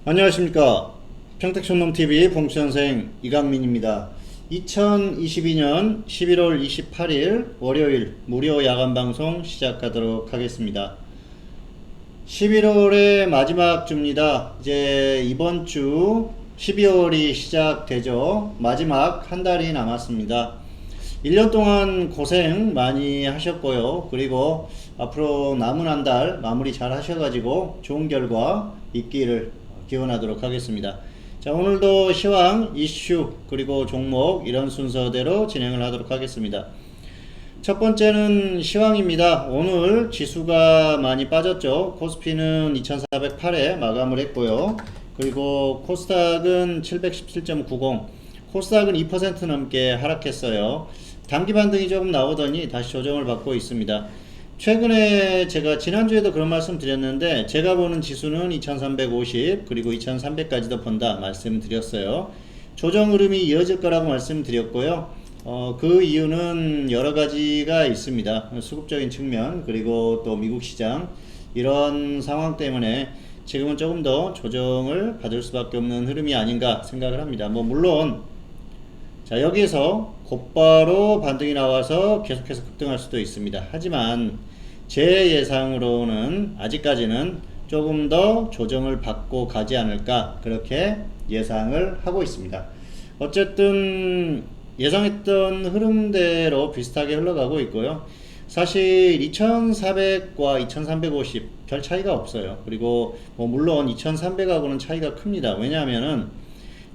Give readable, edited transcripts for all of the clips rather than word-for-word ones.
안녕하십니까. 평택촌놈TV 봉수선생 이강민입니다. 2022년 11월 28일 월요일 무료 야간방송 시작하도록 하겠습니다. 11월의 마지막 주입니다. 이제 이번 주 12월이 시작되죠. 마지막 한 달이 남았습니다. 1년 동안 고생 많이 하셨고요. 그리고 앞으로 남은 한 달 마무리 잘 하셔가지고 좋은 결과 있기를 기원하도록 하겠습니다. 자, 오늘도 시황, 이슈, 그리고 종목 이런 순서대로 진행을 하도록 하겠습니다. 첫 번째는 시황입니다. 오늘 지수가 많이 빠졌죠. 코스피는 2408에 마감을 했고요. 그리고 코스닥은 717.90, 코스닥은 2% 넘게 하락했어요. 단기 반등이 조금 나오더니 다시 조정을 받고 있습니다. 최근에 제가 지난주에도 그런 말씀 드렸는데, 제가 보는 지수는 2350 그리고 2300까지도 본다 말씀드렸어요. 조정 흐름이 이어질 거라고 말씀드렸고요. 그 이유는 여러 가지가 있습니다. 수급적인 측면, 그리고 또 미국 시장, 이런 상황 때문에 지금은 조금 더 조정을 받을 수밖에 없는 흐름이 아닌가 생각을 합니다. 물론 자, 여기에서 곧바로 반등이 나와서 계속해서 급등할 수도 있습니다. 하지만 제 예상으로는 아직까지는 조금 더 조정을 받고 가지 않을까, 그렇게 예상을 하고 있습니다. 어쨌든 예상했던 흐름대로 비슷하게 흘러가고 있고요. 사실 2400과 2350 별 차이가 없어요. 그리고 물론 2300하고는 차이가 큽니다. 왜냐하면은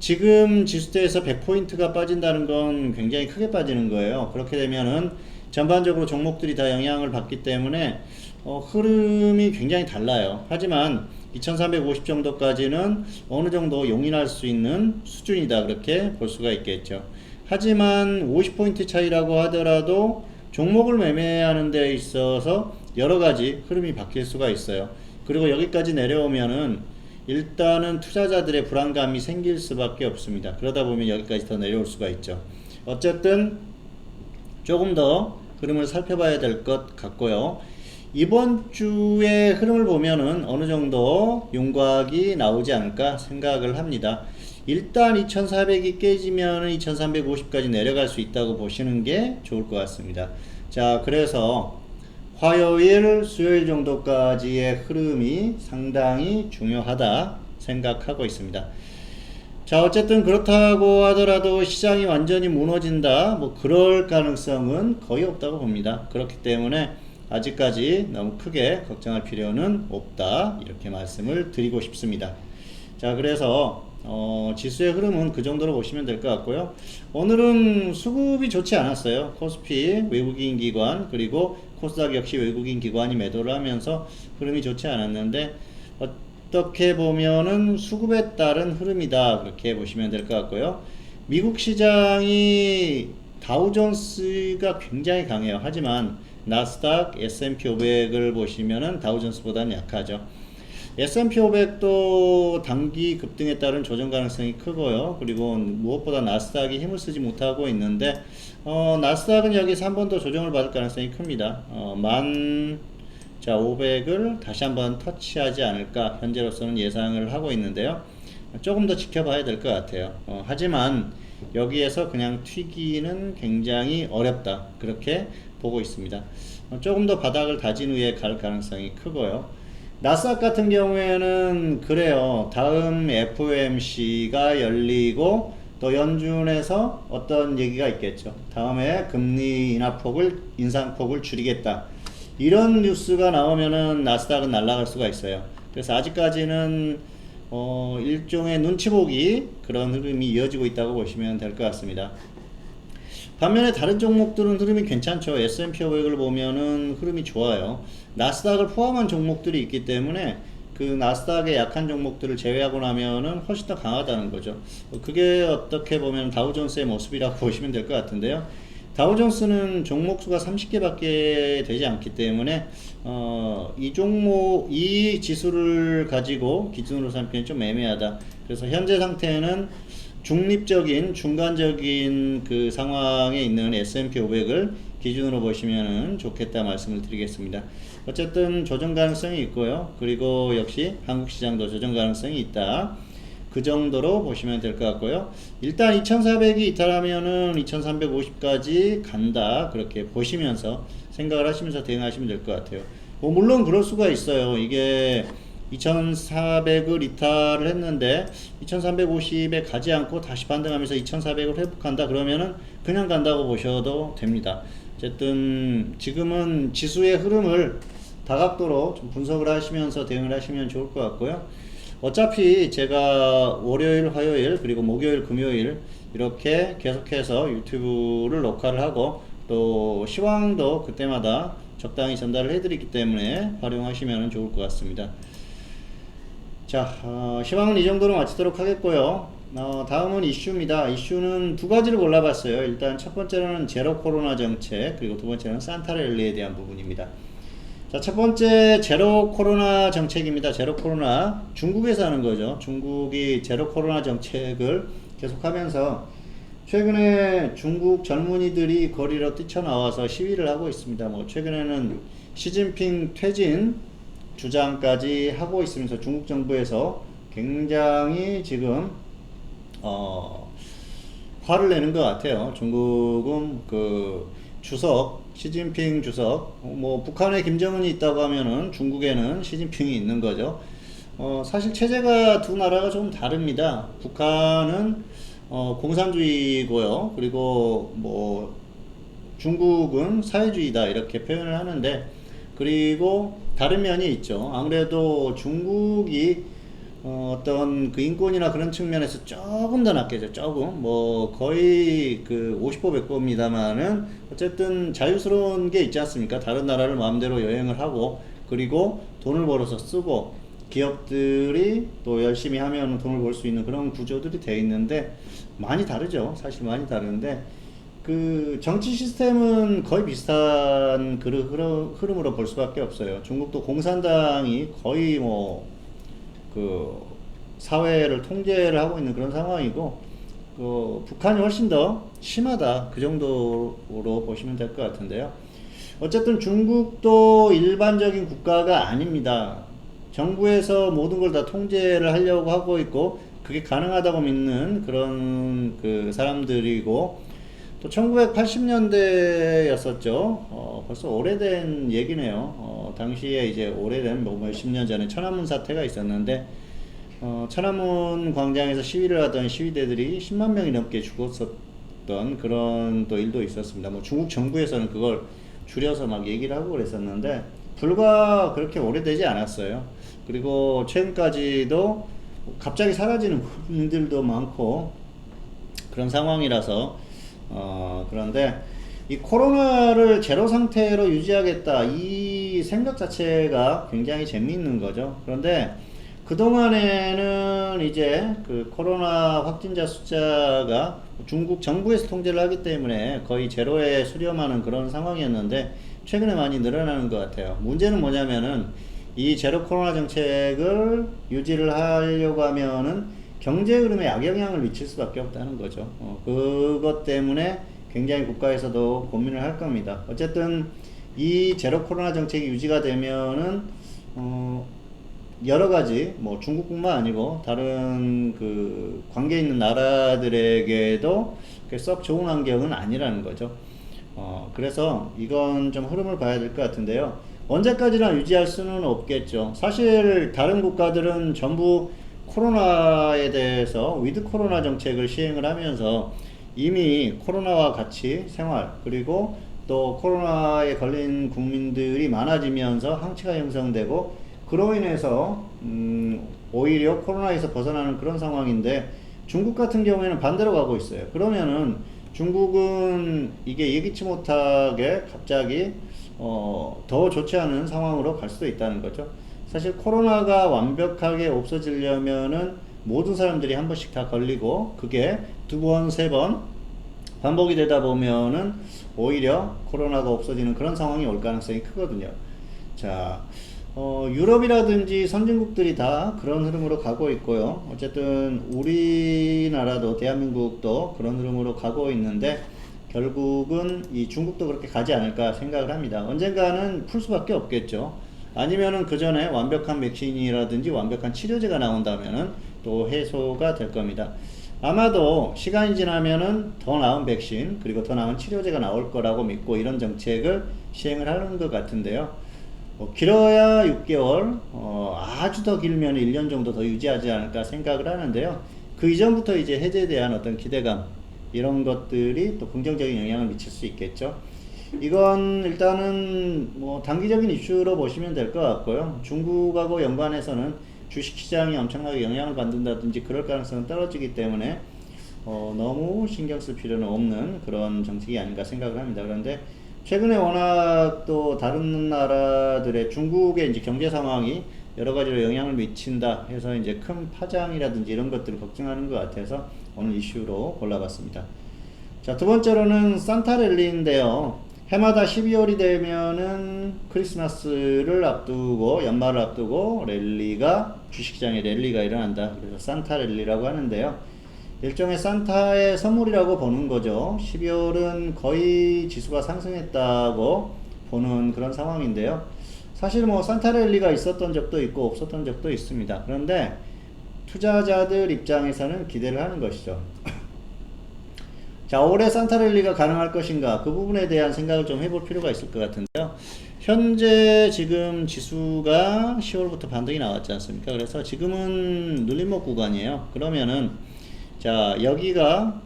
지금 지수대에서 100포인트가 빠진다는 건 굉장히 크게 빠지는 거예요. 그렇게 되면은 전반적으로 종목들이 다 영향을 받기 때문에 흐름이 굉장히 달라요. 하지만 2350 정도까지는 어느 정도 용인할 수 있는 수준이다, 그렇게 볼 수가 있겠죠. 하지만 50포인트 차이라고 하더라도 종목을 매매하는 데 있어서 여러 가지 흐름이 바뀔 수가 있어요. 그리고 여기까지 내려오면은 일단은 투자자들의 불안감이 생길 수밖에 없습니다. 그러다 보면 여기까지 더 내려올 수가 있죠. 어쨌든 조금 더 흐름을 살펴봐야 될 것 같고요. 이번 주의 흐름을 보면은 어느 정도 윤곽이 나오지 않을까 생각을 합니다. 일단 2400이 깨지면 2350까지 내려갈 수 있다고 보시는 게 좋을 것 같습니다. 자, 그래서 화요일, 수요일 정도까지의 흐름이 상당히 중요하다 생각하고 있습니다. 자, 어쨌든 그렇다고 하더라도 시장이 완전히 무너진다, 그럴 가능성은 거의 없다고 봅니다. 그렇기 때문에 아직까지 너무 크게 걱정할 필요는 없다, 이렇게 말씀을 드리고 싶습니다. 자, 그래서 지수의 흐름은 그 정도로 보시면 될 것 같고요. 오늘은 수급이 좋지 않았어요. 코스피 외국인 기관, 그리고 코스닥 역시 외국인 기관이 매도를 하면서 흐름이 좋지 않았는데, 어떻게 보면은 수급에 따른 흐름이다, 그렇게 보시면 될 것 같고요. 미국 시장이 다우존스가 굉장히 강해요. 하지만 나스닥, S&P 500을 보시면은 다우존스보다는 약하죠. S&P 500도 단기 급등에 따른 조정 가능성이 크고요. 그리고 무엇보다 나스닥이 힘을 쓰지 못하고 있는데, 나스닥은 여기서 한 번 더 조정을 받을 가능성이 큽니다. 500을 다시 한번 터치하지 않을까 현재로서는 예상을 하고 있는데요. 조금 더 지켜봐야 될 것 같아요. 하지만 여기에서 그냥 튀기는 굉장히 어렵다, 그렇게 보고 있습니다. 조금 더 바닥을 다진 후에 갈 가능성이 크고요. 나스닥 같은 경우에는 그래요. 다음 FOMC가 열리고 또 연준에서 어떤 얘기가 있겠죠. 다음에 금리 인상폭을 줄이겠다, 이런 뉴스가 나오면은 나스닥은 날아갈 수가 있어요. 그래서 아직까지는 일종의 눈치 보기, 그런 흐름이 이어지고 있다고 보시면 될 것 같습니다. 반면에 다른 종목들은 흐름이 괜찮죠. S&P 500을 보면은 흐름이 좋아요. 나스닥을 포함한 종목들이 있기 때문에 그 나스닥의 약한 종목들을 제외하고 나면은 훨씬 더 강하다는 거죠. 그게 어떻게 보면 다우존스의 모습이라고 보시면 될 것 같은데요. 다우존스는 종목 수가 30개밖에 되지 않기 때문에 이 지수를 가지고 기준으로 삼기는 좀 애매하다. 그래서 현재 상태는 중립적인 중간적인 그 상황에 있는 S&P 500을 기준으로 보시면은 좋겠다 말씀을 드리겠습니다. 어쨌든 조정 가능성이 있고요. 그리고 역시 한국 시장도 조정 가능성이 있다. 그 정도로 보시면 될 것 같고요. 일단 2400이 이탈하면은 2350까지 간다. 그렇게 보시면서 생각을 하시면서 대응하시면 될 것 같아요. 뭐 물론 그럴 수가 있어요. 이게 2400을 이탈을 했는데 2350에 가지 않고 다시 반등하면서 2400을 회복한다 그러면은 그냥 간다고 보셔도 됩니다. 어쨌든 지금은 지수의 흐름을 다각도로 좀 분석을 하시면서 대응을 하시면 좋을 것 같고요. 어차피 제가 월요일, 화요일, 그리고 목요일, 금요일 이렇게 계속해서 유튜브를 녹화를 하고 또 시황도 그때마다 적당히 전달을 해드리기 때문에 활용하시면 좋을 것 같습니다. 자, 시황은 이 정도로 마치도록 하겠고요. 다음은 이슈입니다. 이슈는 두 가지를 골라봤어요. 일단 첫 번째는 제로 코로나 정책, 그리고 두 번째는 산타랠리에 대한 부분입니다. 자, 첫 번째 제로 코로나 정책입니다. 제로 코로나, 중국에서 하는 거죠. 중국이 제로 코로나 정책을 계속하면서 최근에 중국 젊은이들이 거리로 뛰쳐나와서 시위를 하고 있습니다. 뭐 최근에는 시진핑 퇴진 주장까지 하고 있으면서 중국 정부에서 굉장히 지금 화를 내는 것 같아요. 중국은 그 시진핑 주석, 뭐 북한에 김정은이 있다고 하면은 중국에는 시진핑이 있는 거죠. 사실 체제가 두 나라가 좀 다릅니다. 북한은 공산주의고요. 그리고 뭐 중국은 사회주의다 이렇게 표현을 하는데, 그리고 다른 면이 있죠. 아무래도 중국이 어떤 그 인권이나 그런 측면에서 조금 더 낫겠죠. 조금 뭐 거의 그 50보 100보입니다만은 어쨌든 자유스러운 게 있지 않습니까? 다른 나라를 마음대로 여행을 하고, 그리고 돈을 벌어서 쓰고, 기업들이 또 열심히 하면 돈을 벌 수 있는 그런 구조들이 돼 있는데 많이 다르죠. 사실 많이 다른데 그 정치 시스템은 거의 비슷한 흐름으로 볼 수밖에 없어요. 중국도 공산당이 거의 뭐 그 사회를 통제를 하고 있는 그런 상황이고, 그 북한이 훨씬 더 심하다 그 정도로 보시면 될 것 같은데요. 어쨌든 중국도 일반적인 국가가 아닙니다. 정부에서 모든 걸 다 통제를 하려고 하고 있고, 그게 가능하다고 믿는 그런 그 사람들이고, 또 1980년대였었죠. 벌써 오래된 얘기네요. 당시에 이제 오래된 뭐 몇십 년 전에 천안문 사태가 있었는데, 천안문 광장에서 시위를 하던 시위대들이 10만 명이 넘게 죽었었던 그런 또 일도 있었습니다. 뭐 중국 정부에서는 그걸 줄여서 막 얘기를 하고 그랬었는데 불과 그렇게 오래되지 않았어요. 그리고 최근까지도 갑자기 사라지는 분들도 많고 그런 상황이라서 그런데 이 코로나를 제로 상태로 유지하겠다 이 생각 자체가 굉장히 재미있는 거죠. 그런데 그동안에는 이제 그 코로나 확진자 숫자가 중국 정부에서 통제를 하기 때문에 거의 제로에 수렴하는 그런 상황이었는데 최근에 많이 늘어나는 것 같아요. 문제는 뭐냐면은 이 제로 코로나 정책을 유지를 하려고 하면은 경제 흐름에 악영향을 미칠 수밖에 없다는 거죠. 그것 때문에 굉장히 국가에서도 고민을 할 겁니다. 어쨌든 이 제로 코로나 정책이 유지가 되면은 여러 가지 뭐 중국뿐만 아니고 다른 그 관계 있는 나라들에게도 썩 좋은 환경은 아니라는 거죠. 그래서 이건 좀 흐름을 봐야 될 것 같은데요. 언제까지나 유지할 수는 없겠죠. 사실 다른 국가들은 전부 코로나에 대해서 위드 코로나 정책을 시행을 하면서 이미 코로나와 같이 생활, 그리고 또 코로나에 걸린 국민들이 많아지면서 항체가 형성되고 그로 인해서 오히려 코로나에서 벗어나는 그런 상황인데 중국 같은 경우에는 반대로 가고 있어요. 그러면은 중국은 이게 예기치 못하게 갑자기 더 좋지 않은 상황으로 갈 수도 있다는 거죠. 사실 코로나가 완벽하게 없어지려면은 모든 사람들이 한 번씩 다 걸리고 그게 두 번, 세 번 반복이 되다 보면은 오히려 코로나가 없어지는 그런 상황이 올 가능성이 크거든요. 자, 유럽이라든지 선진국들이 다 그런 흐름으로 가고 있고요. 어쨌든 우리나라도 대한민국도 그런 흐름으로 가고 있는데 결국은 이 중국도 그렇게 가지 않을까 생각을 합니다. 언젠가는 풀 수밖에 없겠죠. 아니면은 그 전에 완벽한 백신이라든지 완벽한 치료제가 나온다면은 또 해소가 될 겁니다. 아마도 시간이 지나면은 더 나은 백신 그리고 더 나은 치료제가 나올 거라고 믿고 이런 정책을 시행을 하는 것 같은데요. 길어야 6개월, 아주 더 길면 1년 정도 더 유지하지 않을까 생각을 하는데요. 그 이전부터 이제 해제에 대한 어떤 기대감, 이런 것들이 또 긍정적인 영향을 미칠 수 있겠죠. 이건 일단은 뭐 단기적인 이슈로 보시면 될 것 같고요. 중국하고 연관해서는 주식시장이 엄청나게 영향을 받는다든지 그럴 가능성은 떨어지기 때문에 너무 신경 쓸 필요는 없는 그런 정책이 아닌가 생각을 합니다. 그런데 최근에 워낙 또 다른 나라들의 중국의 이제 경제 상황이 여러 가지로 영향을 미친다 해서 이제 큰 파장이라든지 이런 것들을 걱정하는 것 같아서 오늘 이슈로 골라봤습니다. 자, 두 번째로는 산타랠리인데요. 해마다 12월이 되면은 크리스마스를 앞두고 연말을 앞두고 주식시장에 랠리가 일어난다. 그래서 산타랠리라고 하는데요. 일종의 산타의 선물이라고 보는 거죠. 12월은 거의 지수가 상승했다고 보는 그런 상황인데요. 사실 뭐 산타랠리가 있었던 적도 있고 없었던 적도 있습니다. 그런데 투자자들 입장에서는 기대를 하는 것이죠. 자, 올해 산타랠리가 가능할 것인가? 그 부분에 대한 생각을 좀 해볼 필요가 있을 것 같은데요. 현재 지금 지수가 10월부터 반등이 나왔지 않습니까? 그래서 지금은 눌림목 구간이에요. 그러면은 자, 여기가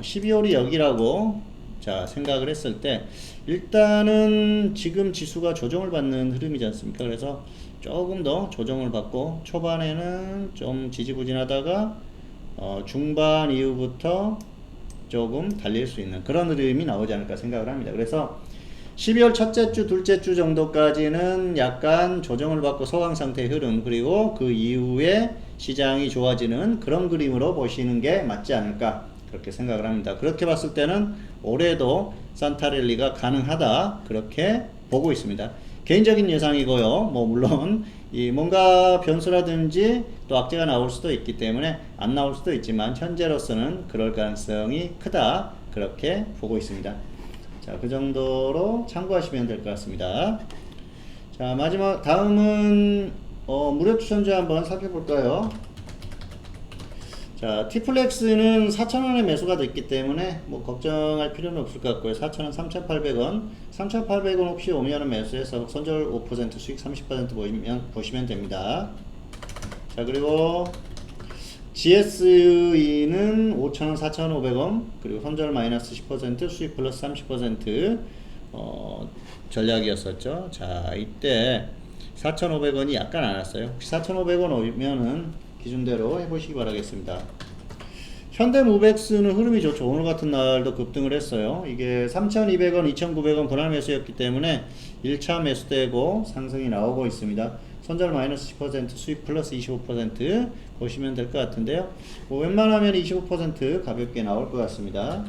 12월이 여기라고 자 생각을 했을 때 일단은 지금 지수가 조정을 받는 흐름이지 않습니까? 그래서 조금 더 조정을 받고 초반에는 좀 지지부진하다가 중반 이후부터 조금 달릴 수 있는 그런 흐름이 나오지 않을까 생각을 합니다. 그래서 12월 첫째 주, 둘째 주 정도까지는 약간 조정을 받고 소강 상태의 흐름, 그리고 그 이후에 시장이 좋아지는 그런 그림으로 보시는 게 맞지 않을까 그렇게 생각을 합니다. 그렇게 봤을 때는 올해도 산타랠리가 가능하다 그렇게 보고 있습니다. 개인적인 예상이고요. 뭐 물론 이 뭔가 변수라든지 또 악재가 나올 수도 있기 때문에 안 나올 수도 있지만 현재로서는 그럴 가능성이 크다 그렇게 보고 있습니다. 자, 그 정도로 참고하시면 될 것 같습니다. 자, 마지막 다음은 무료 추천주 한번 살펴볼까요? 자, T플렉스는 4,000원에 매수가 됐기 때문에 뭐 걱정할 필요는 없을 것 같고요. 4,000원 3,800원 3,800원 혹시 오면은 매수해서 손절 5% 수익 30% 보시면 됩니다. 자, 그리고 GSE는 5,000원 4,500원 그리고 손절 마이너스 10% 수익 플러스 30% 전략이었었죠. 자, 이때 4,500원이 약간 안 왔어요. 혹시 4,500원 오면은 기준대로 해보시기 바라겠습니다. 현대모백스는 흐름이 좋죠. 오늘 같은 날도 급등을 했어요. 이게 3,200원, 2,900원 분할 매수였기 때문에 1차 매수되고 상승이 나오고 있습니다. 손절 마이너스 10% 수익 플러스 25% 보시면 될 것 같은데요. 뭐 웬만하면 25% 가볍게 나올 것 같습니다.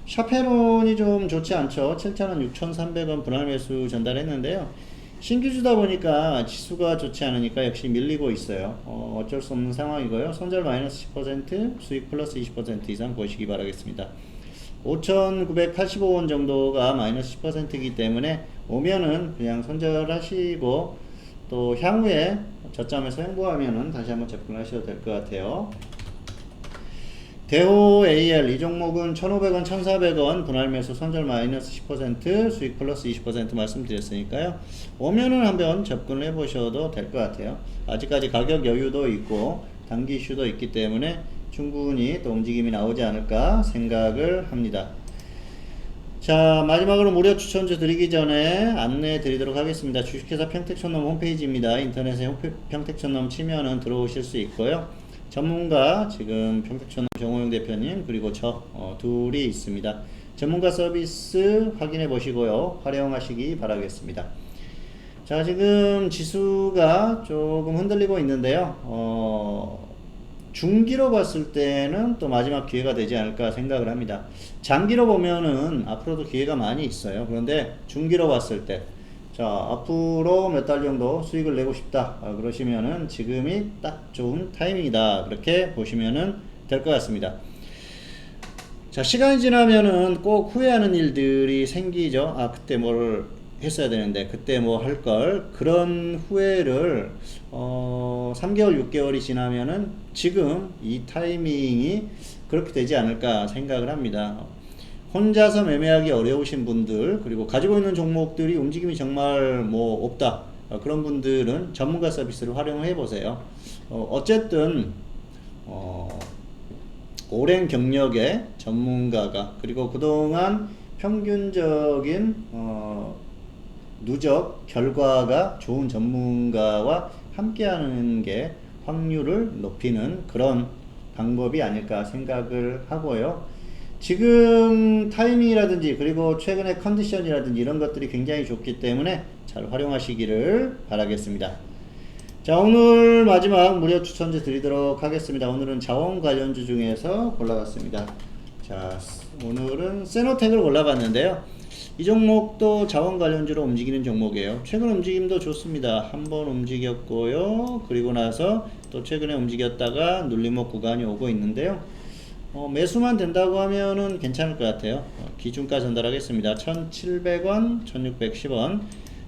샤페론이 좀 좋지 않죠. 7,000원, 6,300원 분할 매수 전달했는데요. 신규주다 보니까 지수가 좋지 않으니까 역시 밀리고 있어요. 어쩔 수 없는 상황이고요. 손절 마이너스 10% 수익 플러스 20% 이상 보시기 바라겠습니다. 5,985원 정도가 마이너스 10%이기 때문에 오면은 그냥 손절하시고 또 향후에 저점에서 횡보하면은 다시 한번 접근하셔도 될 것 같아요. 대호 AL 이 종목은 1,500원, 1,400원 분할 매수 손절 마이너스 10% 수익 플러스 20% 말씀드렸으니까요. 오면은 한번 접근을 해보셔도 될 것 같아요. 아직까지 가격 여유도 있고 단기 이슈도 있기 때문에 충분히 또 움직임이 나오지 않을까 생각을 합니다. 자, 마지막으로 무료 추천주 드리기 전에 안내해 드리도록 하겠습니다. 주식회사 평택촌놈 홈페이지입니다. 인터넷에 평택촌놈 치면은 들어오실 수 있고요. 전문가 지금 평택촌놈 정호영 대표님 그리고 저 둘이 있습니다. 전문가 서비스 확인해 보시고요. 활용하시기 바라겠습니다. 자, 지금 지수가 조금 흔들리고 있는데요. 중기로 봤을 때는 또 마지막 기회가 되지 않을까 생각을 합니다. 장기로 보면은 앞으로도 기회가 많이 있어요. 그런데 중기로 봤을 때 자, 앞으로 몇 달 정도 수익을 내고 싶다. 그러시면은 지금이 딱 좋은 타이밍이다. 그렇게 보시면은 될 것 같습니다. 자, 시간이 지나면은 꼭 후회하는 일들이 생기죠. 그때 뭘 했어야 되는데, 그때 뭐 할 걸. 그런 후회를, 3개월, 6개월이 지나면은 지금 이 타이밍이 그렇게 되지 않을까 생각을 합니다. 혼자서 매매하기 어려우신 분들, 그리고 가지고 있는 종목들이 움직임이 정말 뭐 없다. 그런 분들은 전문가 서비스를 활용해 보세요. 어쨌든, 오랜 경력의 전문가가, 그리고 그동안 평균적인 누적 결과가 좋은 전문가와 함께하는 게 확률을 높이는 그런 방법이 아닐까 생각을 하고요. 지금 타이밍이라든지 그리고 최근의 컨디션이라든지 이런 것들이 굉장히 좋기 때문에 잘 활용하시기를 바라겠습니다. 자, 오늘 마지막 무료 추천제 드리도록 하겠습니다. 오늘은 자원 관련주 중에서 골라봤습니다. 자, 오늘은 세노텍을 골라봤는데요. 이 종목도 자원 관련주로 움직이는 종목이에요. 최근 움직임도 좋습니다. 한번 움직였고요. 그리고 나서 또 최근에 움직였다가 눌림목 구간이 오고 있는데요. 매수만 된다고 하면은 괜찮을 것 같아요. 기준가 전달하겠습니다. 1,700원, 1,610원.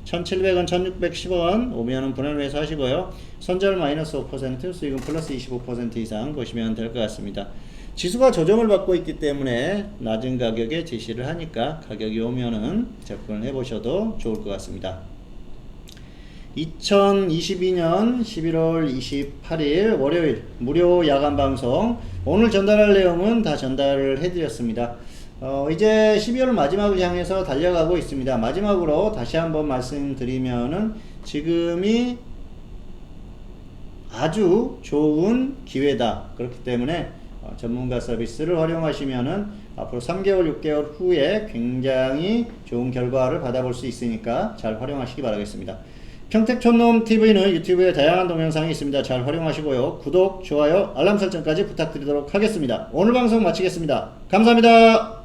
1,700원, 1,610원 오면은 분할 매수 하시고요. 손절 마이너스 5%, 수익은 플러스 25% 이상 보시면 될 것 같습니다. 지수가 조정을 받고 있기 때문에 낮은 가격에 제시를 하니까 가격이 오면은 접근을 해보셔도 좋을 것 같습니다. 2022년 11월 28일 월요일 무료 야간 방송, 오늘 전달할 내용은 다 전달을 해드렸습니다. 이제 12월 마지막을 향해서 달려가고 있습니다. 마지막으로 다시 한번 말씀드리면은 지금이 아주 좋은 기회다. 그렇기 때문에 전문가 서비스를 활용하시면은 앞으로 3개월, 6개월 후에 굉장히 좋은 결과를 받아볼 수 있으니까 잘 활용하시기 바라겠습니다. 평택촌놈TV는 유튜브에 다양한 동영상이 있습니다. 잘 활용하시고요. 구독, 좋아요, 알람 설정까지 부탁드리도록 하겠습니다. 오늘 방송 마치겠습니다. 감사합니다.